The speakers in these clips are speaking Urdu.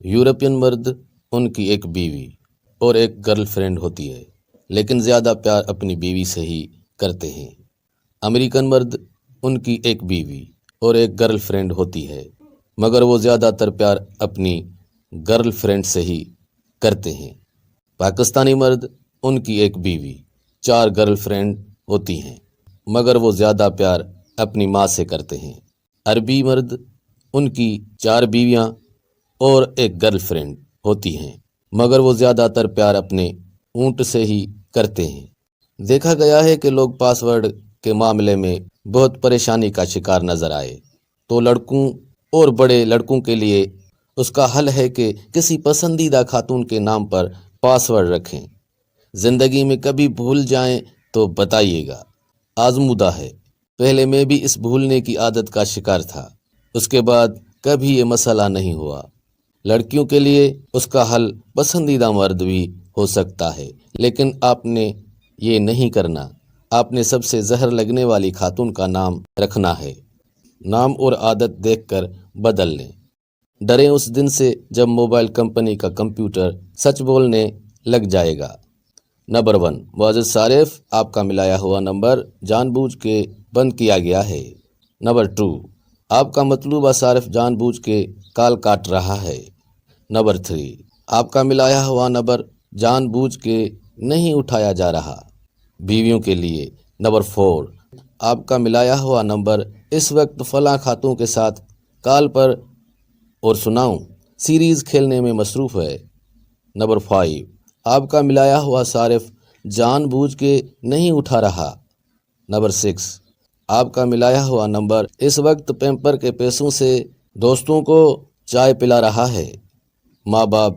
یورپین مرد ان کی ایک بیوی اور ایک گرل فرینڈ ہوتی ہے، لیکن زیادہ پیار اپنی بیوی سے ہی کرتے ہیں۔ امریکن مرد ان کی ایک بیوی اور ایک گرل فرینڈ ہوتی ہے، مگر وہ زیادہ تر پیار اپنی گرل فرینڈ سے ہی کرتے ہیں۔ پاکستانی مرد ان کی ایک بیوی، 4 گرل فرینڈ ہوتی ہیں، مگر وہ زیادہ پیار اپنی ماں سے کرتے ہیں۔ عربی مرد ان کی 4 بیویاں اور ایک گرل فرینڈ ہوتی ہیں، مگر وہ زیادہ تر پیار اپنے اونٹ سے ہی کرتے ہیں۔ دیکھا گیا ہے کہ لوگ پاس ورڈ کے معاملے میں بہت پریشانی کا شکار نظر آئے، تو لڑکوں اور بڑے لڑکوں کے لیے اس کا حل ہے کہ کسی پسندیدہ خاتون کے نام پر پاس ورڈ رکھیں۔ زندگی میں کبھی بھول جائیں تو بتائیے گا۔ آزمودہ ہے، پہلے میں بھی اس بھولنے کی عادت کا شکار تھا، اس کے بعد کبھی یہ مسئلہ نہیں ہوا۔ لڑکیوں کے لیے اس کا حل پسندیدہ مرد بھی ہو سکتا ہے، لیکن آپ نے یہ نہیں کرنا۔ آپ نے سب سے زہر لگنے والی خاتون کا نام رکھنا ہے۔ نام اور عادت دیکھ کر بدل لیں۔ ڈریں اس دن سے جب موبائل کمپنی کا کمپیوٹر سچ بولنے لگ جائے گا۔ نمبر 1، معزز صارف، آپ کا ملایا ہوا نمبر جان بوجھ کے بند کیا گیا ہے۔ نمبر 2، آپ کا مطلوبہ صارف جان بوجھ کے کال کاٹ رہا ہے۔ نمبر 3، آپ کا ملایا ہوا نمبر جان بوجھ کے نہیں اٹھایا جا رہا۔ بیویوں کے لیے نمبر 4، آپ کا ملایا ہوا نمبر اس وقت فلاں خاتون کے ساتھ کال پر اور سناؤں سیریز کھیلنے میں مصروف ہے۔ نمبر 5، آپ کا ملایا ہوا صارف جان بوجھ کے نہیں اٹھا رہا۔ نمبر 6، آپ کا ملایا ہوا نمبر اس وقت پیمپر کے پیسوں سے دوستوں کو چائے پلا رہا ہے، ماں باپ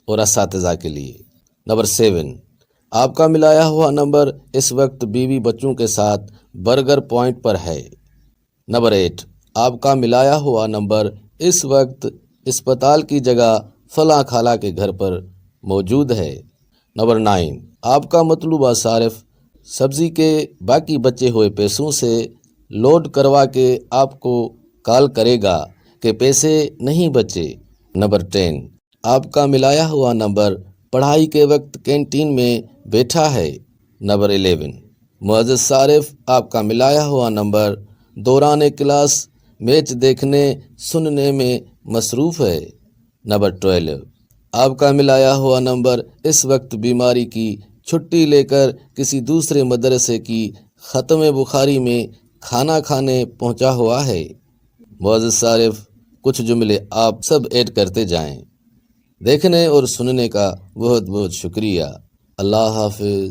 اور اساتذہ کے لیے۔ نمبر 7، آپ کا ملایا ہوا نمبر اس وقت بیوی بچوں کے ساتھ برگر پوائنٹ پر ہے۔ نمبر 8، آپ کا ملایا ہوا نمبر اس وقت اسپتال کی جگہ فلاں خالہ کے گھر پر موجود ہے۔ نمبر 9، آپ کا مطلوبہ صارف سبزی کے باقی بچے ہوئے پیسوں سے لوڈ کروا کے آپ کو کال کرے گا کہ پیسے نہیں بچے۔ نمبر 10، آپ کا ملایا ہوا نمبر پڑھائی کے وقت کینٹین میں بیٹھا ہے۔ نمبر 11، معزز صارف، آپ کا ملایا ہوا نمبر دوران کلاس میچ دیکھنے سننے میں مصروف ہے۔ نمبر 12، آپ کا ملایا ہوا نمبر اس وقت بیماری کی چھٹی لے کر کسی دوسرے مدرسے کی ختم بخاری میں کھانا کھانے پہنچا ہوا ہے۔ معزز صارف، کچھ جملے آپ سب ایڈ کرتے جائیں۔ دیکھنے اور سننے کا بہت بہت شکریہ۔ اللہ حافظ۔